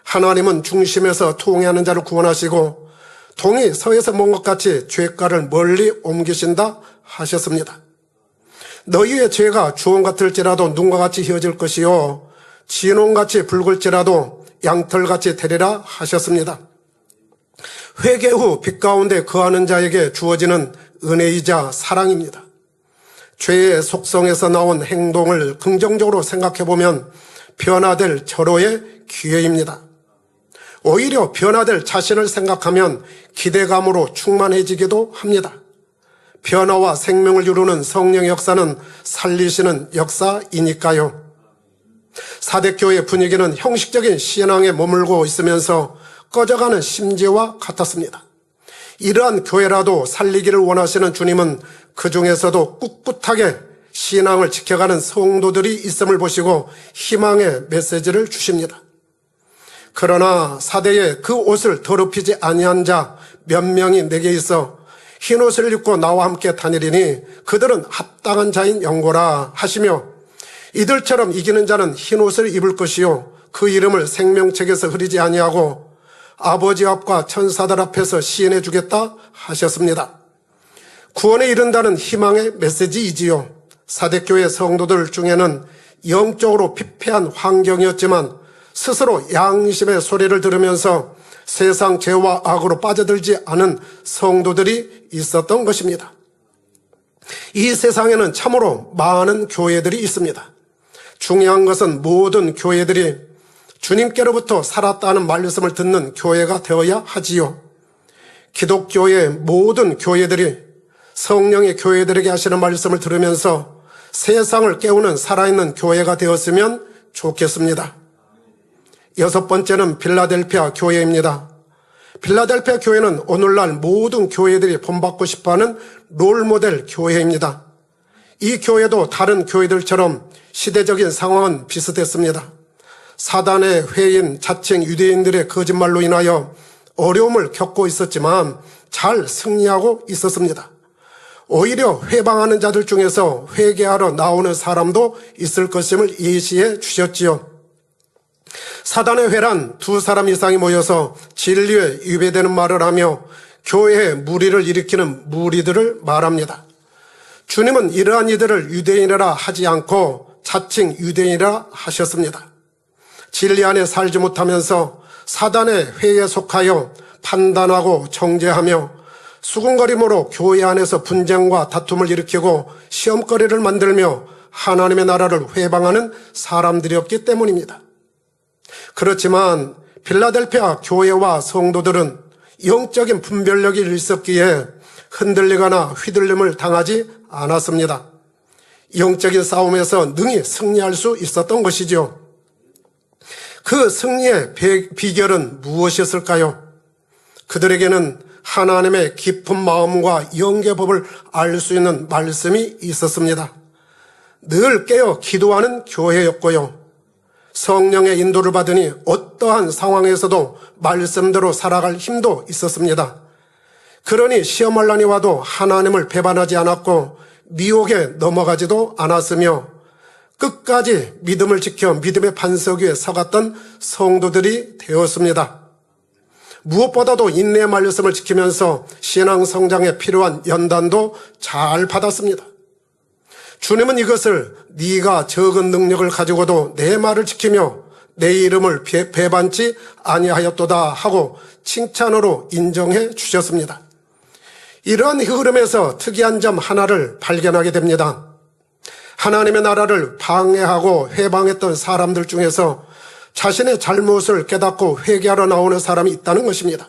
하나님은 중심에서 통회하는 자를 구원하시고 동이 서에서 먼 것 같이 죄가를 멀리 옮기신다 하셨습니다. 너희의 죄가 주홍 같을지라도 눈과 같이 휘어질 것이요 진홍같이 붉을지라도 양털같이 되리라 하셨습니다. 회개 후 빛 가운데 거하는 자에게 주어지는 은혜이자 사랑입니다. 죄의 속성에서 나온 행동을 긍정적으로 생각해보면 변화될 절호의 기회입니다. 오히려 변화될 자신을 생각하면 기대감으로 충만해지기도 합니다. 변화와 생명을 이루는 성령의 역사는 살리시는 역사이니까요. 사대교회 분위기는 형식적인 신앙에 머물고 있으면서 꺼져가는 심지와 같았습니다. 이러한 교회라도 살리기를 원하시는 주님은 그 중에서도 꿋꿋하게 신앙을 지켜가는 성도들이 있음을 보시고 희망의 메시지를 주십니다. 그러나 사대에 그 옷을 더럽히지 아니한 자 몇 명이 내게 있어 흰옷을 입고 나와 함께 다니리니 그들은 합당한 자인 영고라 하시며 이들처럼 이기는 자는 흰옷을 입을 것이요 그 이름을 생명책에서 흐리지 아니하고 아버지 앞과 천사들 앞에서 시인해 주겠다 하셨습니다. 구원에 이른다는 희망의 메시지이지요. 사대교회 성도들 중에는 영적으로 피폐한 환경이었지만 스스로 양심의 소리를 들으면서 세상 죄와 악으로 빠져들지 않은 성도들이 있었던 것입니다. 이 세상에는 참으로 많은 교회들이 있습니다. 중요한 것은 모든 교회들이 주님께로부터 살았다는 말씀을 듣는 교회가 되어야 하지요. 기독교의 모든 교회들이 성령의 교회들에게 하시는 말씀을 들으면서 세상을 깨우는 살아있는 교회가 되었으면 좋겠습니다. 6번째는 필라델피아 교회입니다. 필라델피아 교회는 오늘날 모든 교회들이 본받고 싶어하는 롤모델 교회입니다. 이 교회도 다른 교회들처럼 시대적인 상황은 비슷했습니다. 사단의 회인, 자칭 유대인들의 거짓말로 인하여 어려움을 겪고 있었지만 잘 승리하고 있었습니다. 오히려 회방하는 자들 중에서 회개하러 나오는 사람도 있을 것임을 예시해 주셨지요. 사단의 회란 2사람 이상이 모여서 진리에 위배되는 말을 하며 교회에 무리를 일으키는 무리들을 말합니다. 주님은 이러한 이들을 유대인이라 하지 않고 자칭 유대인이라 하셨습니다. 진리 안에 살지 못하면서 사단의 회에 속하여 판단하고 정죄하며 수군거림으로 교회 안에서 분쟁과 다툼을 일으키고 시험거리를 만들며 하나님의 나라를 회방하는 사람들이었기 때문입니다. 그렇지만 필라델피아 교회와 성도들은 영적인 분별력이 있었기에 흔들리거나 휘둘림을 당하지 않았습니다. 영적인 싸움에서 능히 승리할 수 있었던 것이죠. 그 승리의 비결은 무엇이었을까요? 그들에게는 하나님의 깊은 마음과 영계법을 알 수 있는 말씀이 있었습니다. 늘 깨어 기도하는 교회였고요. 성령의 인도를 받으니 어떠한 상황에서도 말씀대로 살아갈 힘도 있었습니다. 그러니 시험환란이 와도 하나님을 배반하지 않았고 미혹에 넘어가지도 않았으며 끝까지 믿음을 지켜 믿음의 반석 위에 서갔던 성도들이 되었습니다. 무엇보다도 인내의 말씀을 지키면서 신앙 성장에 필요한 연단도 잘 받았습니다. 주님은 이것을 네가 적은 능력을 가지고도 내 말을 지키며 내 이름을 배반치 아니하였도다 하고 칭찬으로 인정해 주셨습니다. 이러한 흐름에서 특이한 점 하나를 발견하게 됩니다. 하나님의 나라를 방해하고 회방했던 사람들 중에서 자신의 잘못을 깨닫고 회개하러 나오는 사람이 있다는 것입니다.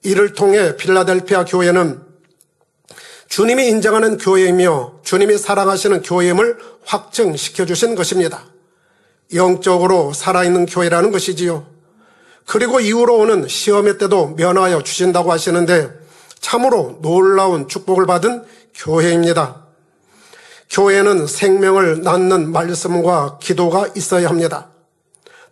이를 통해 필라델피아 교회는 주님이 인정하는 교회이며 주님이 사랑하시는 교회임을 확증시켜 주신 것입니다. 영적으로 살아있는 교회라는 것이지요. 그리고 이후로 오는 시험의 때도 면하여 주신다고 하시는데 참으로 놀라운 축복을 받은 교회입니다. 교회는 생명을 낳는 말씀과 기도가 있어야 합니다.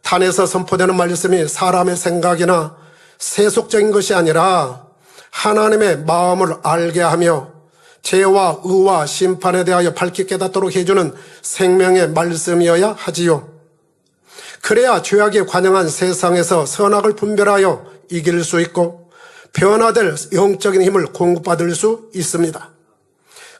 단에서 선포되는 말씀이 사람의 생각이나 세속적인 것이 아니라 하나님의 마음을 알게 하며 죄와 의와 심판에 대하여 밝히 깨닫도록 해주는 생명의 말씀이어야 하지요. 그래야 죄악에 관영한 세상에서 선악을 분별하여 이길 수 있고 변화될 영적인 힘을 공급받을 수 있습니다.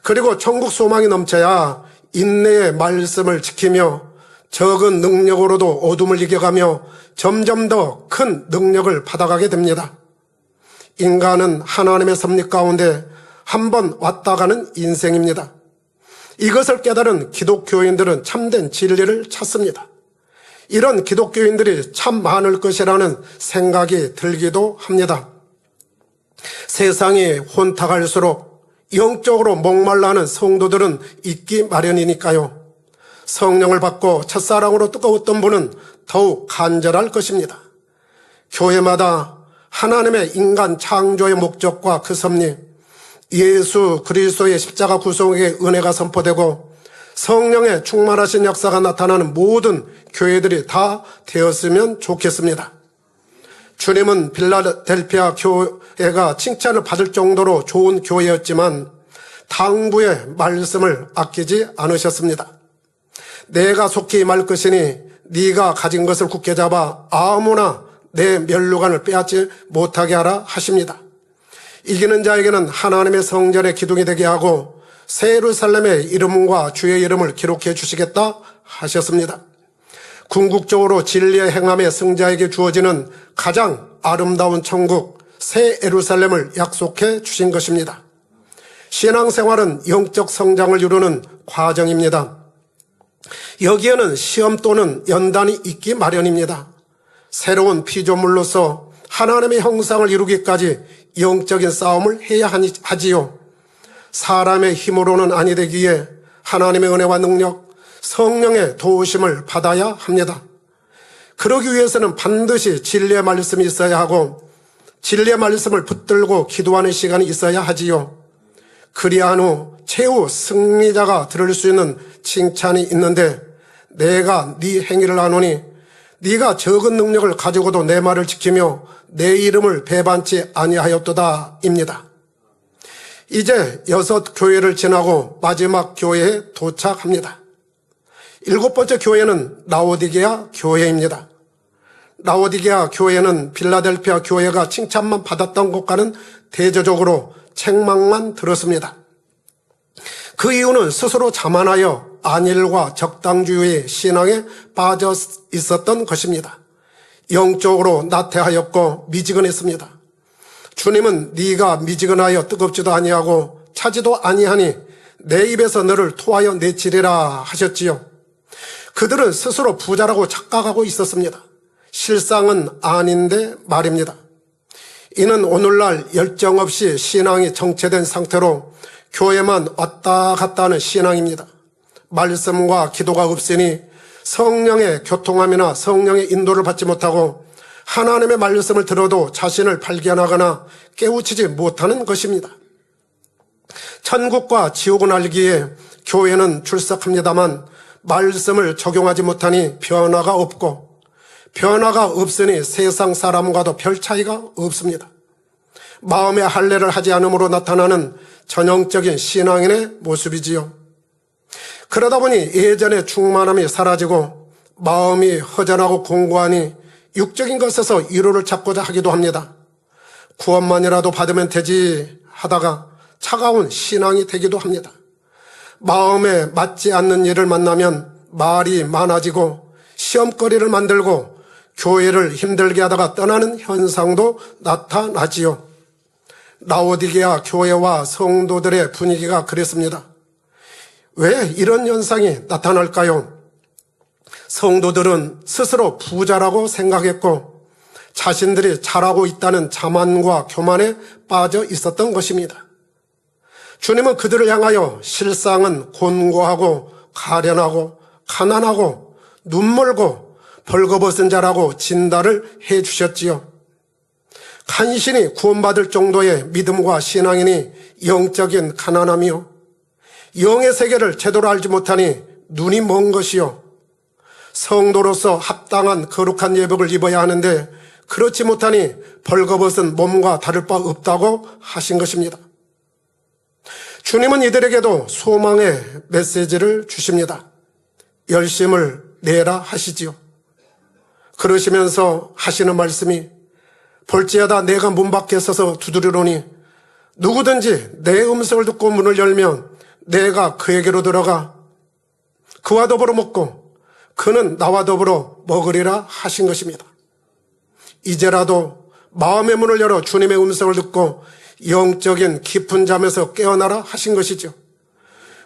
그리고 천국 소망이 넘쳐야 인내의 말씀을 지키며 적은 능력으로도 어둠을 이겨가며 점점 더 큰 능력을 받아가게 됩니다. 인간은 하나님의 섭리 가운데 한번 왔다 가는 인생입니다. 이것을 깨달은 기독교인들은 참된 진리를 찾습니다. 이런 기독교인들이 참 많을 것이라는 생각이 들기도 합니다. 세상이 혼탁할수록 영적으로 목말라 하는 성도들은 있기 마련이니까요. 성령을 받고 첫사랑으로 뜨거웠던 분은 더욱 간절할 것입니다. 교회마다 하나님의 인간 창조의 목적과 그 섭리, 예수 그리스도의 십자가 구속의 은혜가 선포되고 성령의 충만하신 역사가 나타나는 모든 교회들이 다 되었으면 좋겠습니다. 주님은 필라델피아 교회가 칭찬을 받을 정도로 좋은 교회였지만 당부의 말씀을 아끼지 않으셨습니다. 내가 속히 말 것이니 네가 가진 것을 굳게 잡아 아무나 내 면류관을 빼앗지 못하게 하라 하십니다. 이기는 자에게는 하나님의 성전의 기둥이 되게 하고 새 예루살렘의 이름과 주의 이름을 기록해 주시겠다 하셨습니다. 궁극적으로 진리의 행함의 승자에게 주어지는 가장 아름다운 천국 새 예루살렘을 약속해 주신 것입니다. 신앙생활은 영적 성장을 이루는 과정입니다. 여기에는 시험 또는 연단이 있기 마련입니다. 새로운 피조물로서 하나님의 형상을 이루기까지 영적인 싸움을 해야 하지요. 사람의 힘으로는 아니 되기에 하나님의 은혜와 능력, 성령의 도우심을 받아야 합니다. 그러기 위해서는 반드시 진리의 말씀이 있어야 하고 진리의 말씀을 붙들고 기도하는 시간이 있어야 하지요. 그리한 후 최후 승리자가 들을 수 있는 칭찬이 있는데 내가 네 행위를 아노니 네가 적은 능력을 가지고도 내 말을 지키며 내 이름을 배반치 아니하였도다 입니다. 이제 6 교회를 지나고 마지막 교회에 도착합니다. 7번째 교회는 라오디게아 교회입니다. 라오디게아 교회는 필라델피아 교회가 칭찬만 받았던 것과는 대조적으로 책망만 들었습니다. 그 이유는 스스로 자만하여 안일과 적당주의의 신앙에 빠져 있었던 것입니다. 영적으로 나태하였고 미지근했습니다. 주님은 네가 미지근하여 뜨겁지도 아니하고 차지도 아니하니 내 입에서 너를 토하여 내치리라 하셨지요. 그들은 스스로 부자라고 착각하고 있었습니다. 실상은 아닌데 말입니다. 이는 오늘날 열정 없이 신앙이 정체된 상태로 교회만 왔다 갔다 하는 신앙입니다. 말씀과 기도가 없으니 성령의 교통함이나 성령의 인도를 받지 못하고 하나님의 말씀을 들어도 자신을 발견하거나 깨우치지 못하는 것입니다. 천국과 지옥은 알기에 교회는 출석합니다만 말씀을 적용하지 못하니 변화가 없고 변화가 없으니 세상 사람과도 별 차이가 없습니다. 마음의 할례를 하지 않음으로 나타나는 전형적인 신앙인의 모습이지요. 그러다 보니 예전의 충만함이 사라지고 마음이 허전하고 공고하니 육적인 것에서 위로를 찾고자 하기도 합니다. 구원만이라도 받으면 되지 하다가 차가운 신앙이 되기도 합니다. 마음에 맞지 않는 일을 만나면 말이 많아지고 시험거리를 만들고 교회를 힘들게 하다가 떠나는 현상도 나타나지요. 라오디게아 교회와 성도들의 분위기가 그랬습니다. 왜 이런 현상이 나타날까요? 성도들은 스스로 부자라고 생각했고 자신들이 잘하고 있다는 자만과 교만에 빠져 있었던 것입니다. 주님은 그들을 향하여 실상은 곤고하고 가련하고 가난하고 눈멀고 벌거벗은 자라고 진단을 해 주셨지요. 간신히 구원받을 정도의 믿음과 신앙이니 영적인 가난함이요. 영의 세계를 제대로 알지 못하니 눈이 먼 것이요. 성도로서 합당한 거룩한 예복을 입어야 하는데 그렇지 못하니 벌거벗은 몸과 다를 바 없다고 하신 것입니다. 주님은 이들에게도 소망의 메시지를 주십니다. 열심을 내라 하시지요. 그러시면서 하시는 말씀이 볼지어다 내가 문 밖에 서서 두드리노니 누구든지 내 음성을 듣고 문을 열면 내가 그에게로 들어가 그와 더불어 먹고 그는 나와 더불어 먹으리라 하신 것입니다. 이제라도 마음의 문을 열어 주님의 음성을 듣고 영적인 깊은 잠에서 깨어나라 하신 것이죠.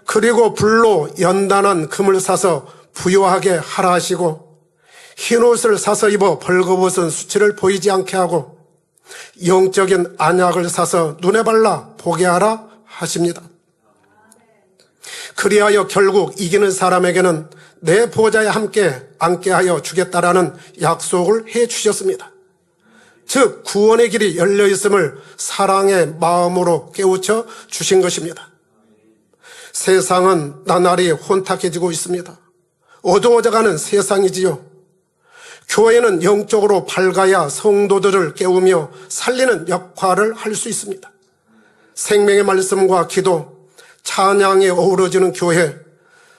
그리고 불로 연단한 금을 사서 부요하게 하라 하시고 흰옷을 사서 입어 벌거벗은 수치를 보이지 않게 하고 영적인 안약을 사서 눈에 발라 보게 하라 하십니다. 그리하여 결국 이기는 사람에게는 내 보좌에 함께 앉게 하여 주겠다라는 약속을 해 주셨습니다. 즉 구원의 길이 열려 있음을 사랑의 마음으로 깨우쳐 주신 것입니다. 세상은 나날이 혼탁해지고 있습니다. 어두워져가는 세상이지요. 교회는 영적으로 밝아야 성도들을 깨우며 살리는 역할을 할 수 있습니다. 생명의 말씀과 기도, 찬양에 어우러지는 교회,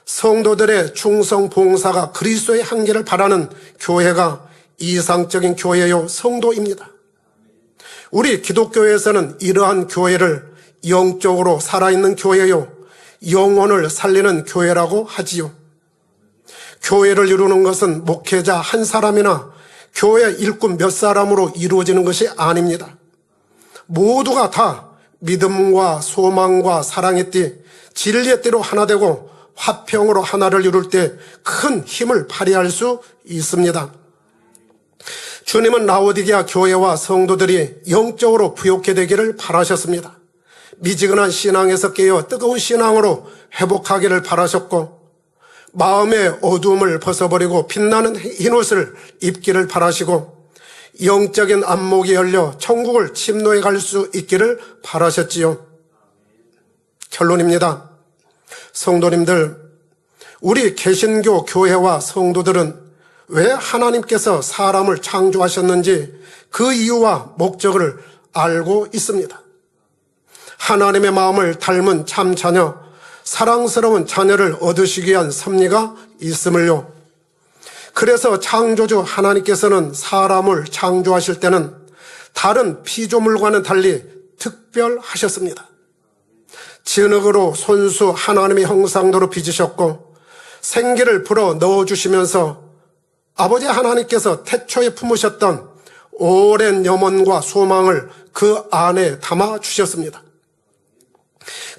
성도들의 충성 봉사가 그리스도의 한계를 바라는 교회가 이상적인 교회요 성도입니다. 우리 기독교에서는 이러한 교회를 영적으로 살아있는 교회요 영혼을 살리는 교회라고 하지요. 교회를 이루는 것은 목회자 한 사람이나 교회 일꾼 몇 사람으로 이루어지는 것이 아닙니다. 모두가 다 믿음과 소망과 사랑의 띠, 진리의 띠로 하나 되고 화평으로 하나를 이룰 때 큰 힘을 발휘할 수 있습니다. 주님은 라오디게아 교회와 성도들이 영적으로 부욕해 되기를 바라셨습니다. 미지근한 신앙에서 깨어 뜨거운 신앙으로 회복하기를 바라셨고 마음의 어두움을 벗어버리고 빛나는 흰옷을 입기를 바라시고 영적인 안목이 열려 천국을 침노해 갈 수 있기를 바라셨지요. 결론입니다. 성도님들, 우리 개신교 교회와 성도들은 왜 하나님께서 사람을 창조하셨는지 그 이유와 목적을 알고 있습니다. 하나님의 마음을 닮은 참 자녀, 사랑스러운 자녀를 얻으시기 위한 섭리가 있음을요. 그래서 창조주 하나님께서는 사람을 창조하실 때는 다른 피조물과는 달리 특별하셨습니다. 진흙으로 손수 하나님의 형상대로 빚으셨고 생기를 불어 넣어주시면서 아버지 하나님께서 태초에 품으셨던 오랜 염원과 소망을 그 안에 담아주셨습니다.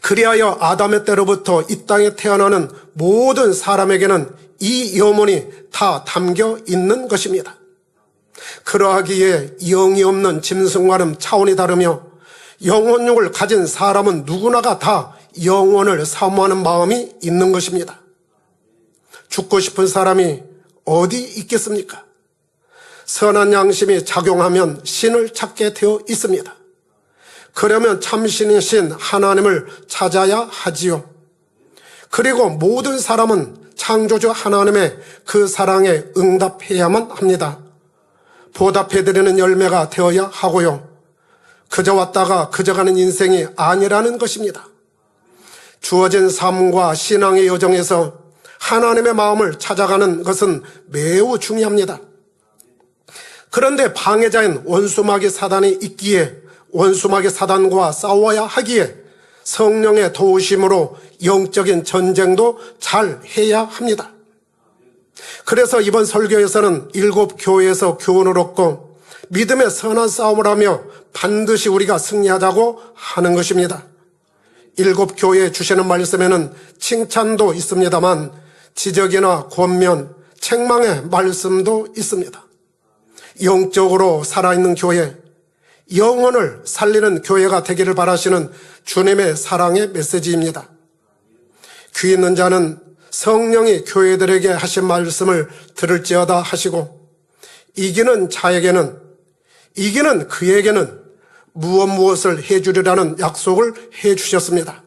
그리하여 아담의 때로부터 이 땅에 태어나는 모든 사람에게는 이 염원이 다 담겨 있는 것입니다. 그러하기에 영이 없는 짐승과는 차원이 다르며 영혼육을 가진 사람은 누구나가 다 영혼을 사모하는 마음이 있는 것입니다. 죽고 싶은 사람이 어디 있겠습니까? 선한 양심이 작용하면 신을 찾게 되어 있습니다. 그러면 참신이신 하나님을 찾아야 하지요. 그리고 모든 사람은 창조주 하나님의 그 사랑에 응답해야만 합니다. 보답해드리는 열매가 되어야 하고요. 그저 왔다가 그저 가는 인생이 아니라는 것입니다. 주어진 삶과 신앙의 여정에서 하나님의 마음을 찾아가는 것은 매우 중요합니다. 그런데 방해자인 원수마귀 사단이 있기에 원수마귀 사단과 싸워야 하기에 성령의 도우심으로 영적인 전쟁도 잘 해야 합니다. 그래서 이번 설교에서는 7교회에서 교훈을 얻고 믿음의 선한 싸움을 하며 반드시 우리가 승리하자고 하는 것입니다. 7교회에 주시는 말씀에는 칭찬도 있습니다만 지적이나 권면, 책망의 말씀도 있습니다. 영적으로 살아있는 교회, 영혼을 살리는 교회가 되기를 바라시는 주님의 사랑의 메시지입니다. 귀 있는 자는 성령이 교회들에게 하신 말씀을 들을지어다 하시고 이기는 자에게는, 이기는 그에게는 무엇을 해주리라는 약속을 해주셨습니다.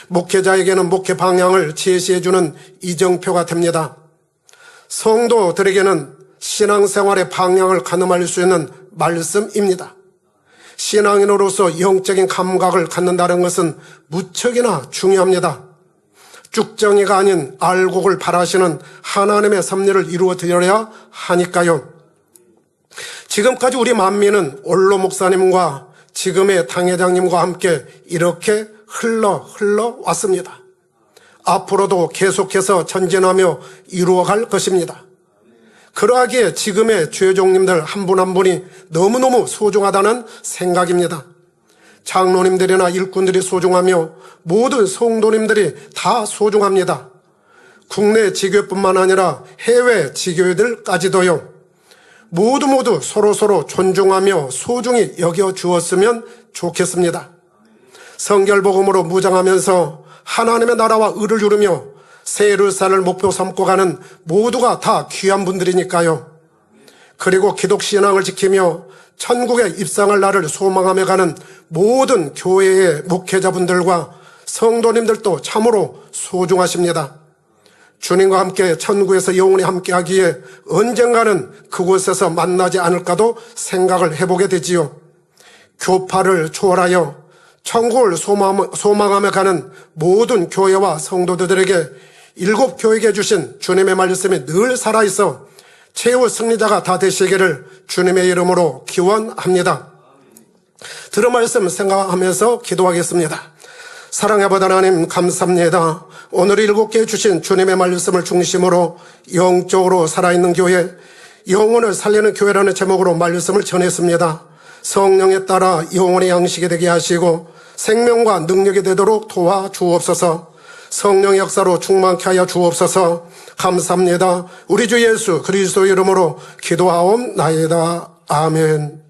목회자에게는 목회 방향을 제시해주는 이정표가 됩니다. 성도들에게는 신앙생활의 방향을 가늠할 수 있는 말씀입니다. 신앙인으로서 영적인 감각을 갖는다는 것은 무척이나 중요합니다. 쭉정이가 아닌 알곡을 바라시는 하나님의 섭리를 이루어 드려야 하니까요. 지금까지 우리 만민은 원로 목사님과 지금의 당회장님과 함께 이렇게 흘러왔습니다. 앞으로도 계속해서 전진하며 이루어갈 것입니다. 그러하기에 지금의 주회종님들 한 분 한 분이 너무너무 소중하다는 생각입니다. 장로님들이나 일꾼들이 소중하며 모든 성도님들이 다 소중합니다. 국내 지교뿐만 아니라 해외 지교회들까지도요. 모두 서로 존중하며 소중히 여겨주었으면 좋겠습니다. 성결복음으로 무장하면서 하나님의 나라와 의를 이루며 새 예루살렘을 목표 삼고 가는 모두가 다 귀한 분들이니까요. 그리고 기독신앙을 지키며 천국에 입상할 날을 소망하며 가는 모든 교회의 목회자분들과 성도님들도 참으로 소중하십니다. 주님과 함께 천국에서 영원히 함께하기에 언젠가는 그곳에서 만나지 않을까도 생각을 해보게 되지요. 교파를 초월하여 천국을 소망하며 가는 모든 교회와 성도들에게 7교회에 주신 주님의 말씀이 늘 살아있어 최후 승리자가 다 되시기를 주님의 이름으로 기원합니다. 들은 말씀 생각하면서 기도하겠습니다. 사랑의 아버지 하나님 감사합니다. 오늘 7개 주신 주님의 말씀을 중심으로 영적으로 살아있는 교회, 영혼을 살리는 교회라는 제목으로 말씀을 전했습니다. 성령에 따라 영혼의 양식이 되게 하시고 생명과 능력이 되도록 도와주옵소서. 성령의 역사로 충만케 하여 주옵소서. 감사합니다. 우리 주 예수 그리스도 이름으로 기도하옵나이다. 아멘.